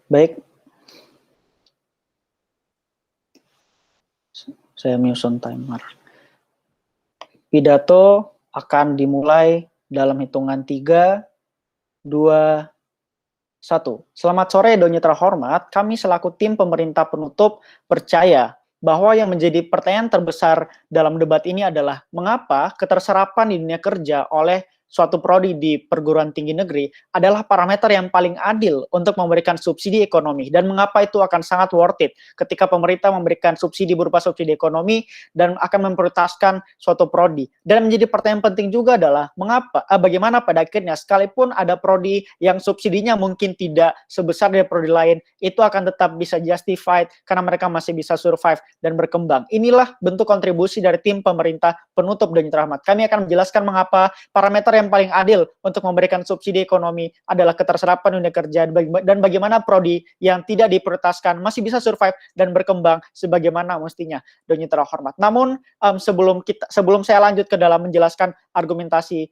Baik, saya nyusun timer. Pidato akan dimulai dalam hitungan 3, 2, 1. Selamat sore Donye terhormat, kami selaku tim pemerintah penutup percaya bahwa yang menjadi pertanyaan terbesar dalam debat ini adalah mengapa keterserapan di dunia kerja oleh suatu prodi di perguruan tinggi negeri adalah parameter yang paling adil untuk memberikan subsidi ekonomi, dan mengapa itu akan sangat worth it ketika pemerintah memberikan subsidi berupa subsidi ekonomi dan akan memprioritaskan suatu prodi. Dan menjadi pertanyaan penting juga adalah bagaimana pada akhirnya sekalipun ada prodi yang subsidinya mungkin tidak sebesar dari prodi lain, itu akan tetap bisa justified karena mereka masih bisa survive dan berkembang. Inilah bentuk kontribusi dari tim pemerintah penutup Donye Rahmat. Kami akan menjelaskan mengapa parameter yang paling adil untuk memberikan subsidi ekonomi adalah keterserapan dunia kerja, dan bagaimana prodi yang tidak diprioritaskan masih bisa survive dan berkembang sebagaimana mestinya Donye terhormat. Namun sebelum saya lanjut ke dalam menjelaskan argumentasi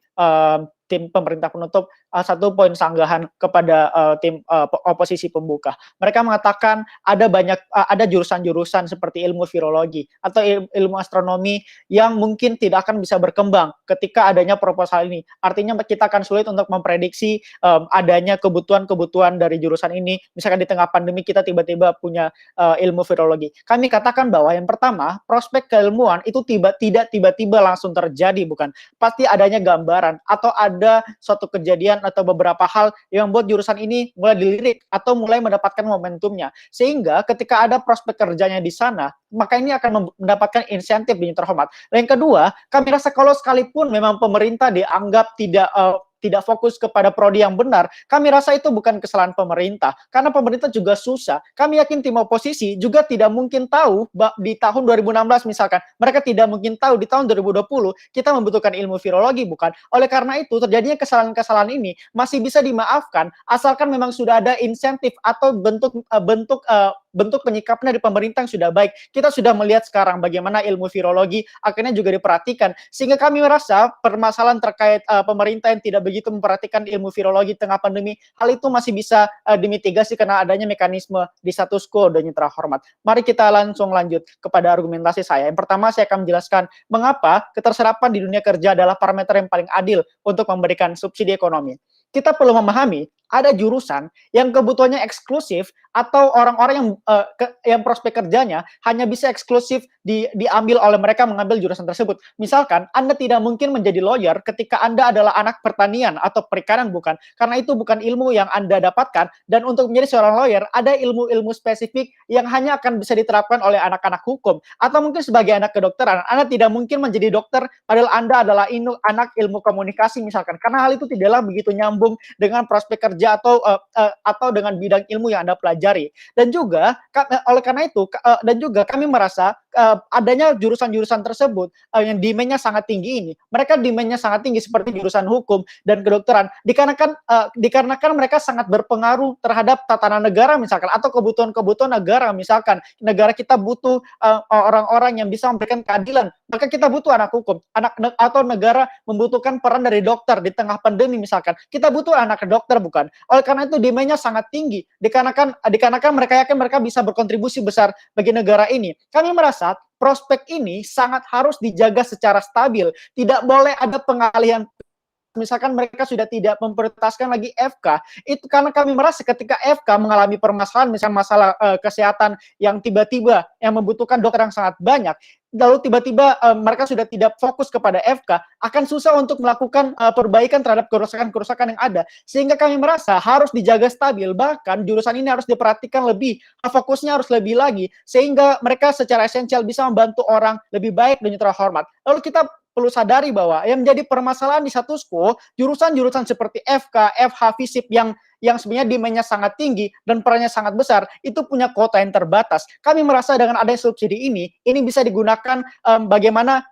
tim pemerintah penutup, satu poin sanggahan kepada tim oposisi pembuka. Mereka mengatakan ada jurusan-jurusan seperti ilmu virologi atau ilmu astronomi yang mungkin tidak akan bisa berkembang ketika adanya proposal ini. Artinya kita akan sulit untuk memprediksi adanya kebutuhan-kebutuhan dari jurusan ini. Misalkan di tengah pandemi kita tiba-tiba punya ilmu virologi. Kami katakan bahwa yang pertama, prospek keilmuan itu tidak tiba-tiba langsung terjadi, bukan. Pasti adanya gambaran atau ada suatu kejadian atau beberapa hal yang membuat jurusan ini mulai dilirik atau mulai mendapatkan momentumnya. Sehingga ketika ada prospek kerjanya di sana, maka ini akan mendapatkan insentif Donye terhormat. Dan yang kedua, kami rasa kalau sekalipun memang pemerintah dianggap tidak fokus kepada prodi yang benar, kami rasa itu bukan kesalahan pemerintah, karena pemerintah juga susah. Kami yakin tim oposisi juga tidak mungkin tahu di tahun 2016 misalkan, mereka tidak mungkin tahu di tahun 2020 kita membutuhkan ilmu virologi, bukan? Oleh karena itu, terjadinya kesalahan-kesalahan ini masih bisa dimaafkan, asalkan memang sudah ada insentif atau bentuk penyikapan dari pemerintah yang sudah baik. Kita sudah melihat sekarang bagaimana ilmu virologi akhirnya juga diperhatikan, sehingga kami merasa permasalahan terkait pemerintah yang tidak begitu memperhatikan ilmu virologi tengah pandemi, hal itu masih bisa dimitigasi karena adanya mekanisme di status quo Donye terhormat. Mari kita langsung lanjut kepada argumentasi saya. Yang pertama, saya akan menjelaskan mengapa keterserapan di dunia kerja adalah parameter yang paling adil untuk memberikan subsidi ekonomi. Kita perlu memahami ada jurusan yang kebutuhannya eksklusif atau orang-orang yang prospek kerjanya hanya bisa eksklusif diambil oleh mereka mengambil jurusan tersebut. Misalkan Anda tidak mungkin menjadi lawyer ketika Anda adalah anak pertanian atau perikanan, bukan? Karena itu bukan ilmu yang Anda dapatkan, dan untuk menjadi seorang lawyer ada ilmu-ilmu spesifik yang hanya akan bisa diterapkan oleh anak-anak hukum, atau mungkin sebagai anak kedokteran. Anda tidak mungkin menjadi dokter padahal Anda adalah anak ilmu komunikasi misalkan, karena hal itu tidaklah begitu nyambung dengan prospek kerja atau dengan bidang ilmu yang Anda pelajari. Dan juga oleh karena itu dan juga kami merasa adanya jurusan-jurusan tersebut yang demand-nya sangat tinggi ini. Mereka demand-nya sangat tinggi seperti jurusan hukum dan kedokteran dikarenakan mereka sangat berpengaruh terhadap tatanan negara misalkan, atau kebutuhan-kebutuhan negara misalkan. Negara kita butuh orang-orang yang bisa memberikan keadilan, maka kita butuh anak hukum. Atau negara membutuhkan peran dari dokter di tengah pandemi misalkan, kita butuh anak dokter, bukan? Oleh karena itu demand-nya sangat tinggi dikarenakan mereka yakin mereka bisa berkontribusi besar bagi negara ini. Kami merasa prospek ini sangat harus dijaga secara stabil. Tidak boleh ada pengalihan. Misalkan mereka sudah tidak memprioritaskan lagi FK, itu karena kami merasa ketika FK mengalami permasalahan, misalnya masalah kesehatan yang tiba-tiba yang membutuhkan dokter yang sangat banyak, lalu tiba-tiba mereka sudah tidak fokus kepada FK, akan susah untuk melakukan perbaikan terhadap kerusakan-kerusakan yang ada. Sehingga kami merasa harus dijaga stabil, bahkan jurusan ini harus diperhatikan lebih, fokusnya harus lebih lagi, sehingga mereka secara esensial bisa membantu orang lebih baik dan terhormat. Lalu kita perlu sadari bahwa yang menjadi permasalahan di status quo, jurusan-jurusan seperti FK, FH, FISIP yang sebenarnya demand-nya sangat tinggi dan perannya sangat besar, itu punya kuota yang terbatas. Kami merasa dengan adanya subsidi ini bisa digunakan bagaimana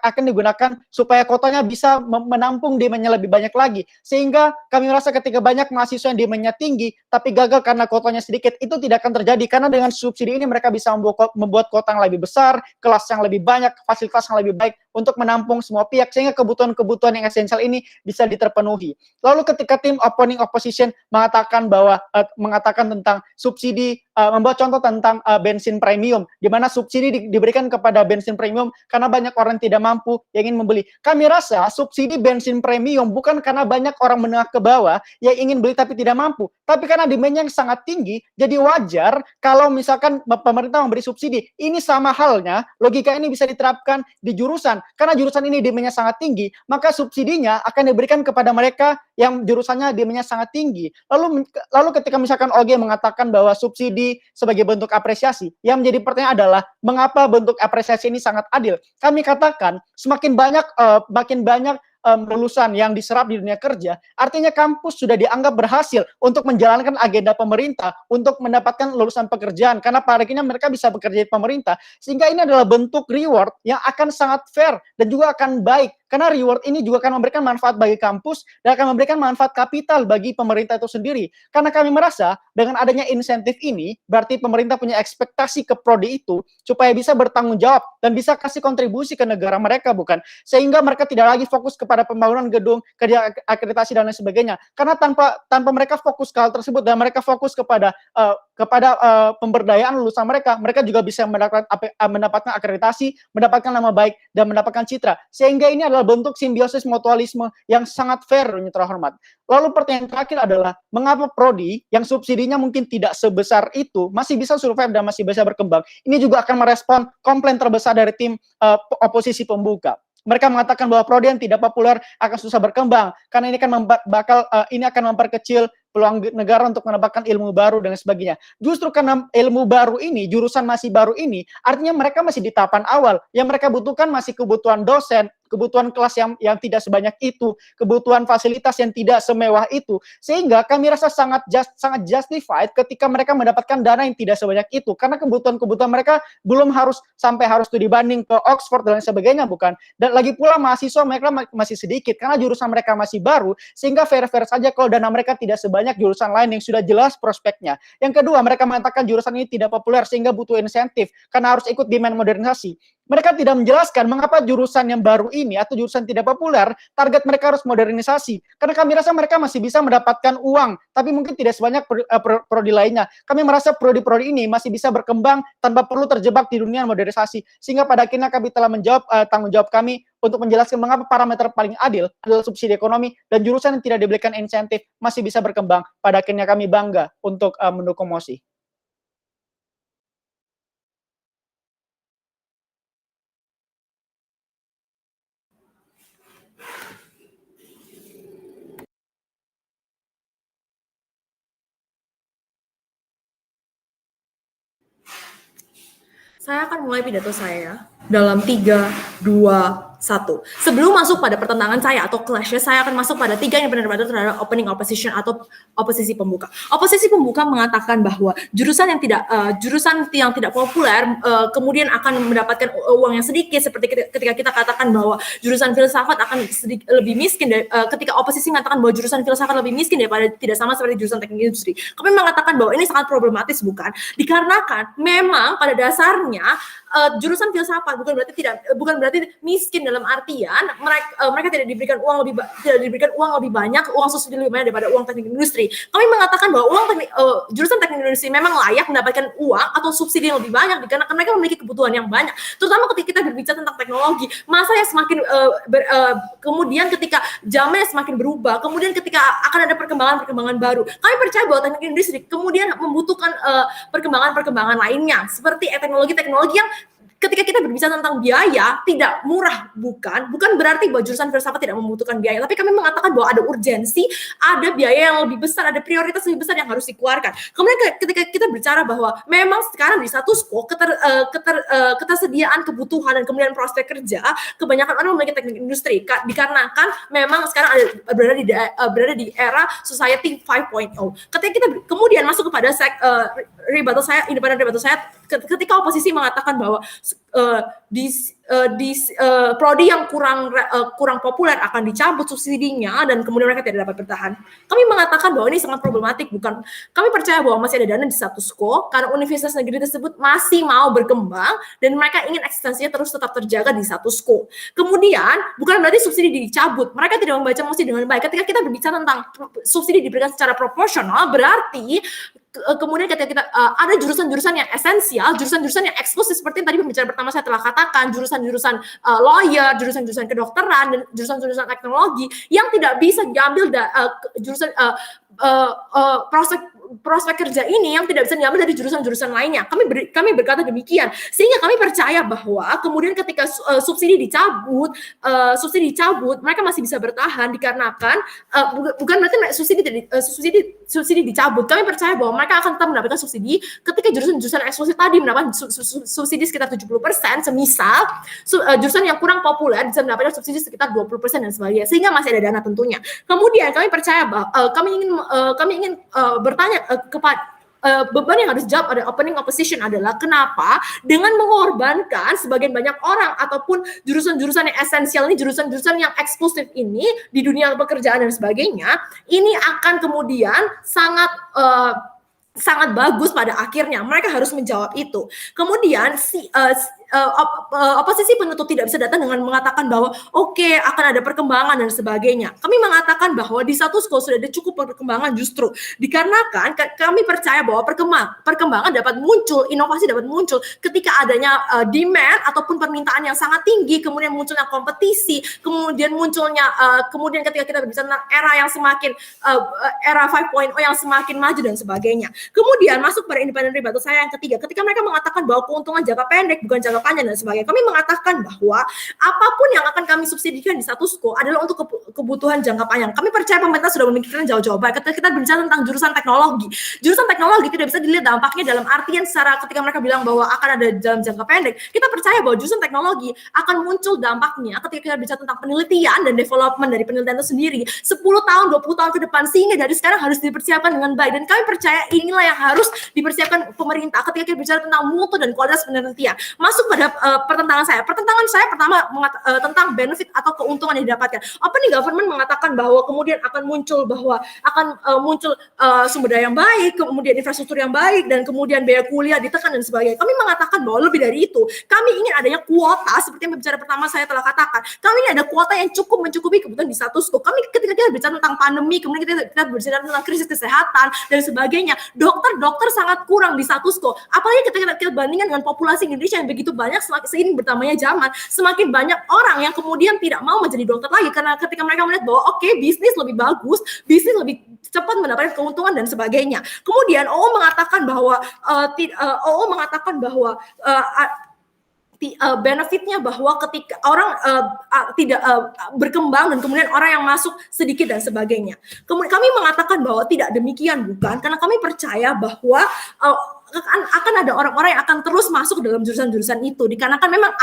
akan digunakan supaya kotanya bisa menampung demand-nya lebih banyak lagi. Sehingga kami merasa ketika banyak mahasiswa yang demand-nya tinggi, tapi gagal karena kotanya sedikit, itu tidak akan terjadi. Karena dengan subsidi ini mereka bisa membuat kota yang lebih besar, kelas yang lebih banyak, fasilitas yang lebih baik untuk menampung semua pihak, sehingga kebutuhan-kebutuhan yang esensial ini bisa diterpenuhi. Lalu ketika tim opposition Foundation mengatakan tentang subsidi, membuat contoh tentang bensin premium, di mana subsidi diberikan kepada bensin premium karena banyak orang tidak mampu yang ingin membeli. Kami rasa subsidi bensin premium bukan karena banyak orang menengah ke bawah yang ingin beli tapi tidak mampu, tapi karena demand-nya yang sangat tinggi. Jadi wajar kalau misalkan pemerintah memberi subsidi. Ini sama halnya, logika ini bisa diterapkan di jurusan. Karena jurusan ini demand-nya sangat tinggi, maka subsidinya akan diberikan kepada mereka yang jurusannya demand-nya sangat tinggi. Lalu ketika misalkan OG mengatakan bahwa subsidi sebagai bentuk apresiasi, yang menjadi pertanyaan adalah mengapa bentuk apresiasi ini sangat adil? Kami katakan semakin banyak lulusan yang diserap di dunia kerja, artinya kampus sudah dianggap berhasil untuk menjalankan agenda pemerintah untuk mendapatkan lulusan pekerjaan, karena pada akhirnya mereka bisa bekerja di pemerintah, sehingga ini adalah bentuk reward yang akan sangat fair dan juga akan baik, karena reward ini juga akan memberikan manfaat bagi kampus dan akan memberikan manfaat kapital bagi pemerintah itu sendiri. Karena kami merasa dengan adanya insentif ini, berarti pemerintah punya ekspektasi ke prodi itu supaya bisa bertanggung jawab dan bisa kasih kontribusi ke negara mereka, bukan? Sehingga mereka tidak lagi fokus kepada pembangunan gedung, kerja akreditasi dan lain sebagainya. Karena tanpa mereka fokus ke hal tersebut dan mereka fokus kepada pemberdayaan lulusan mereka juga bisa mendapatkan akreditasi, mendapatkan nama baik dan mendapatkan citra. Sehingga ini adalah bentuk simbiosis mutualisme yang sangat fair, Mitra Hormat. Lalu pertanyaan terakhir adalah, mengapa prodi yang subsidinya mungkin tidak sebesar itu masih bisa survive dan masih bisa berkembang? Ini juga akan merespon komplain terbesar dari tim oposisi pembuka. Mereka mengatakan bahwa prodi yang tidak populer akan susah berkembang karena ini akan memperkecil peluang negara untuk mendapatkan ilmu baru dan sebagainya. Justru karena ilmu baru ini, jurusan masih baru ini, artinya mereka masih di tahapan awal. Yang mereka butuhkan masih kebutuhan dosen, kebutuhan kelas yang tidak sebanyak itu, kebutuhan fasilitas yang tidak semewah itu. Sehingga kami rasa sangat justified ketika mereka mendapatkan dana yang tidak sebanyak itu. Karena kebutuhan mereka belum harus studi banding ke Oxford dan lain sebagainya, bukan? Dan lagi pula mahasiswa mereka masih sedikit, karena jurusan mereka masih baru, sehingga fair-fair saja kalau dana mereka tidak sebanyak jurusan lain yang sudah jelas prospeknya. Yang kedua, mereka mengatakan jurusan ini tidak populer sehingga butuh insentif karena harus ikut demand modernisasi. Mereka tidak menjelaskan mengapa jurusan yang baru ini atau jurusan tidak populer, target mereka harus modernisasi. Karena kami rasa mereka masih bisa mendapatkan uang, tapi mungkin tidak sebanyak prodi lainnya. Kami merasa prodi-prodi ini masih bisa berkembang tanpa perlu terjebak di dunia modernisasi. Sehingga pada akhirnya kami telah menjawab tanggung jawab kami untuk menjelaskan mengapa parameter paling adil adalah subsidi ekonomi dan jurusan yang tidak diberikan insentif masih bisa berkembang. Pada akhirnya kami bangga untuk mendukung MOSI. Saya akan mulai pidato saya dalam 3, 2, 1. Sebelum masuk pada pertentangan saya atau clash-nya, saya akan masuk pada 3 yang benar-benar terhadap opening opposition atau oposisi pembuka. Oposisi pembuka mengatakan bahwa jurusan yang tidak populer kemudian akan mendapatkan uang yang sedikit, seperti ketika kita katakan bahwa jurusan filsafat akan lebih miskin ketika oposisi mengatakan bahwa jurusan filsafat lebih miskin daripada tidak sama seperti jurusan teknik industri. Kami mengatakan bahwa ini sangat problematis, bukan? Dikarenakan memang pada dasarnya jurusan filsafat bukan berarti miskin dalam artian mereka tidak diberikan uang lebih banyak, uang subsidi lebih banyak daripada uang teknik industri. Kami mengatakan bahwa jurusan teknik industri memang layak mendapatkan uang atau subsidi yang lebih banyak dikarenakan mereka memiliki kebutuhan yang banyak. Terutama ketika kita berbicara tentang teknologi, masa yang semakin kemudian ketika zamannya semakin berubah, kemudian ketika akan ada perkembangan baru, kami percaya bahwa teknik industri kemudian membutuhkan perkembangan lainnya seperti teknologi yang ketika kita berbicara tentang biaya tidak murah, bukan berarti bahwa jurusan filsafat tidak membutuhkan biaya, tapi kami mengatakan bahwa ada urgensi, ada biaya yang lebih besar, ada prioritas lebih besar yang harus dikeluarkan. Kemudian ketika kita bicara bahwa memang sekarang di status quo ketersediaan kebutuhan dan kemudian prospek kerja, kebanyakan orang memiliki teknik industri dikarenakan memang sekarang berada di era society 5.0. Ketika kita kemudian masuk kepada independent rebuttal saya, ketika oposisi mengatakan bahwa prodi yang kurang populer akan dicabut subsidinya dan kemudian mereka tidak dapat bertahan. Kami mengatakan bahwa ini sangat problematik, bukan? Kami percaya bahwa masih ada dana di status quo karena universitas negeri tersebut masih mau berkembang dan mereka ingin eksistensinya terus tetap terjaga di status quo. Kemudian bukan berarti subsidi dicabut, mereka tidak membaca musik dengan baik. Ketika kita berbicara tentang subsidi diberikan secara proporsional, berarti kemudian ketika kita ada jurusan-jurusan yang esensial, jurusan-jurusan yang eksklusif seperti yang tadi pembicaraan pertama saya telah katakan, jurusan-jurusan lawyer, jurusan-jurusan kedokteran, dan jurusan-jurusan teknologi yang tidak bisa diambil jurusan prospek kerja ini yang tidak bisa diambil dari jurusan-jurusan lainnya. Kami berkata demikian, sehingga kami percaya bahwa kemudian ketika subsidi dicabut, mereka masih bisa bertahan dikarenakan bukan berarti subsidi dicabut. Kami percaya bahwa mereka akan tetap mendapatkan subsidi ketika jurusan-jurusan eksklusif tadi mendapatkan subsidi sekitar 70%, semisal jurusan yang kurang populer bisa mendapatkan subsidi sekitar 20% dan sebagainya, sehingga masih ada dana tentunya. Kemudian kami percaya bahwa kami ingin bertanya kepada beban yang harus dijawab pada opening opposition adalah kenapa dengan mengorbankan sebagian banyak orang ataupun jurusan-jurusan yang esensial ini, jurusan-jurusan yang eksklusif ini di dunia pekerjaan dan sebagainya, ini akan kemudian sangat bagus pada akhirnya. Mereka harus menjawab itu. Kemudian oposisi penutup tidak bisa datang dengan mengatakan bahwa oke, akan ada perkembangan dan sebagainya. Kami mengatakan bahwa di status quo sudah ada cukup perkembangan, justru dikarenakan kami percaya bahwa perkembangan dapat muncul, inovasi dapat muncul ketika adanya demand ataupun permintaan yang sangat tinggi, kemudian munculnya kompetisi, kemudian ketika kita berbicara tentang era yang semakin era 5.0 yang semakin maju dan sebagainya. Kemudian masuk pada independent rebuttal saya yang ketiga, ketika mereka mengatakan bahwa keuntungan jangka pendek bukan jangka panjang dan sebagainya. Kami mengatakan bahwa apapun yang akan kami subsidikan di status quo adalah untuk kebutuhan jangka panjang. Kami percaya pemerintah sudah memikirkan jauh-jauh baik. Ketika kita bicara tentang jurusan teknologi tidak bisa dilihat dampaknya dalam artian secara ketika mereka bilang bahwa akan ada dalam jangka pendek. Kita percaya bahwa jurusan teknologi akan muncul dampaknya ketika kita bicara tentang penelitian dan development dari penelitian itu sendiri 10 tahun, 20 tahun ke depan, sehingga dari sekarang harus dipersiapkan dengan baik. Dan kami percaya inilah yang harus dipersiapkan pemerintah ketika kita bicara tentang mutu dan kualitas penelitian. Masuk pada pertentangan saya pertama tentang benefit atau keuntungan yang didapatkan. Opening government mengatakan bahwa kemudian akan muncul sumber daya yang baik, kemudian infrastruktur yang baik, dan kemudian biaya kuliah ditekan dan sebagainya. Kami mengatakan bahwa lebih dari itu, kami ingin adanya kuota seperti yang pembicara pertama saya telah katakan. Kami ingin ada kuota yang cukup mencukupi kebutuhan di status quo. Kami ketika kita bicara tentang pandemi, kemudian kita bicara tentang krisis kesehatan dan sebagainya, dokter sangat kurang di status quo. Apalagi ketika kita bandingkan dengan populasi Indonesia yang begitu banyak, seiring bertambahnya zaman, semakin banyak orang yang kemudian tidak mau menjadi dokter lagi karena ketika mereka melihat bahwa bisnis lebih bagus, bisnis lebih cepat mendapatkan keuntungan dan sebagainya. Kemudian OO mengatakan bahwa benefitnya bahwa ketika orang tidak berkembang dan kemudian orang yang masuk sedikit dan sebagainya. Kemudian kami mengatakan bahwa tidak demikian, bukan, karena kami percaya bahwa akan ada orang-orang yang akan terus masuk dalam jurusan-jurusan itu dikarenakan memang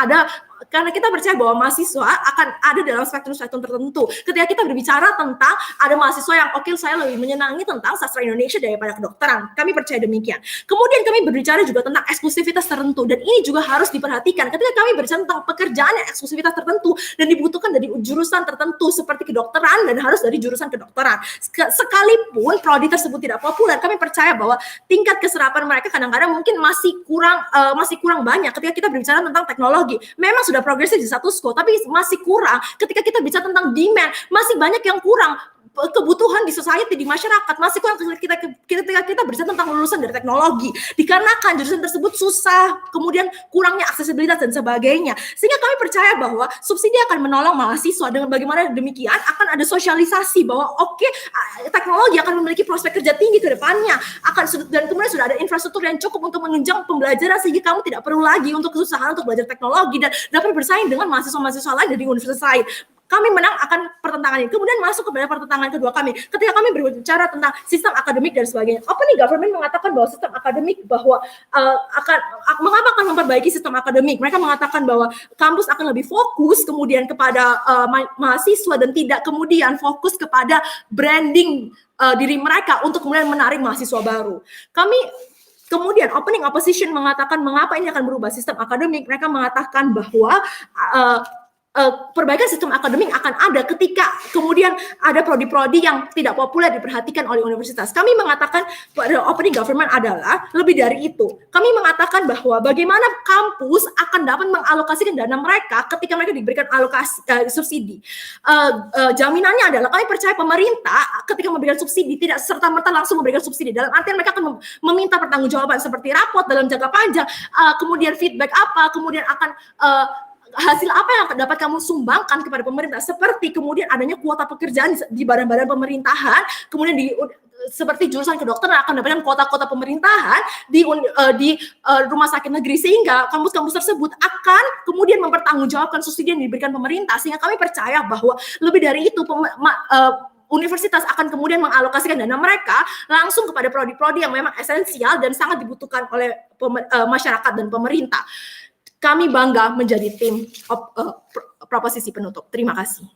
karena kita percaya bahwa mahasiswa akan ada dalam spektrum-spektrum tertentu. Ketika kita berbicara tentang ada mahasiswa yang saya lebih menyenangi tentang sastra Indonesia daripada kedokteran. Kami percaya demikian. Kemudian kami berbicara juga tentang eksklusivitas tertentu dan ini juga harus diperhatikan. Ketika kami berbicara tentang pekerjaan yang eksklusivitas tertentu dan dibutuhkan dari jurusan tertentu seperti kedokteran dan harus dari jurusan kedokteran. Sekalipun prodi tersebut tidak populer, kami percaya bahwa tingkat keserapan mereka kadang-kadang mungkin masih kurang banyak. Ketika kita berbicara tentang teknologi, memang sudah progresif di status quo, tapi masih kurang. Ketika kita bicara tentang demand, masih banyak yang kurang. Kebutuhan di society, di masyarakat masih kurang ketika kita berbicara tentang lulusan dari teknologi dikarenakan jurusan tersebut susah, kemudian kurangnya aksesibilitas dan sebagainya, sehingga kami percaya bahwa subsidi akan menolong mahasiswa dengan bagaimana demikian akan ada sosialisasi bahwa teknologi akan memiliki prospek kerja tinggi ke depannya dan kemudian sudah ada infrastruktur yang cukup untuk menunjang pembelajaran sehingga kamu tidak perlu lagi untuk kesusahan untuk belajar teknologi dan dapat bersaing dengan mahasiswa-mahasiswa lain dari universitas lain. Kami menang akan pertentangan ini. Kemudian masuk kepada pertentangan kedua kami. Ketika kami berbicara tentang sistem akademik dan sebagainya, opening government mengatakan bahwa sistem akademik mengapa akan memperbaiki sistem akademik? Mereka mengatakan bahwa kampus akan lebih fokus kemudian kepada mahasiswa dan tidak kemudian fokus kepada branding diri mereka untuk kemudian menarik mahasiswa baru. Kemudian opening opposition mengatakan mengapa ini akan berubah sistem akademik. Mereka mengatakan bahwa perbaikan sistem akademik akan ada ketika kemudian ada prodi-prodi yang tidak populer diperhatikan oleh universitas. Kami mengatakan pada opening government adalah lebih dari itu. Kami mengatakan bahwa bagaimana kampus akan dapat mengalokasikan dana mereka ketika mereka diberikan alokasi subsidi. Jaminannya adalah kami percaya pemerintah ketika memberikan subsidi tidak serta-merta langsung memberikan subsidi. Dalam artian mereka akan meminta pertanggungjawaban seperti rapot dalam jangka panjang, kemudian feedback apa, kemudian akan hasil apa yang dapat kamu sumbangkan kepada pemerintah, seperti kemudian adanya kuota pekerjaan di badan-badan pemerintahan, kemudian seperti jurusan kedokteran akan mendapatkan kuota-kuota pemerintahan di rumah sakit negeri, sehingga kampus-kampus tersebut akan kemudian mempertanggungjawabkan subsidi yang diberikan pemerintah, sehingga kami percaya bahwa lebih dari itu universitas akan kemudian mengalokasikan dana mereka langsung kepada prodi-prodi yang memang esensial dan sangat dibutuhkan oleh masyarakat dan pemerintah. Kami bangga menjadi tim proposisi penutup. Terima kasih.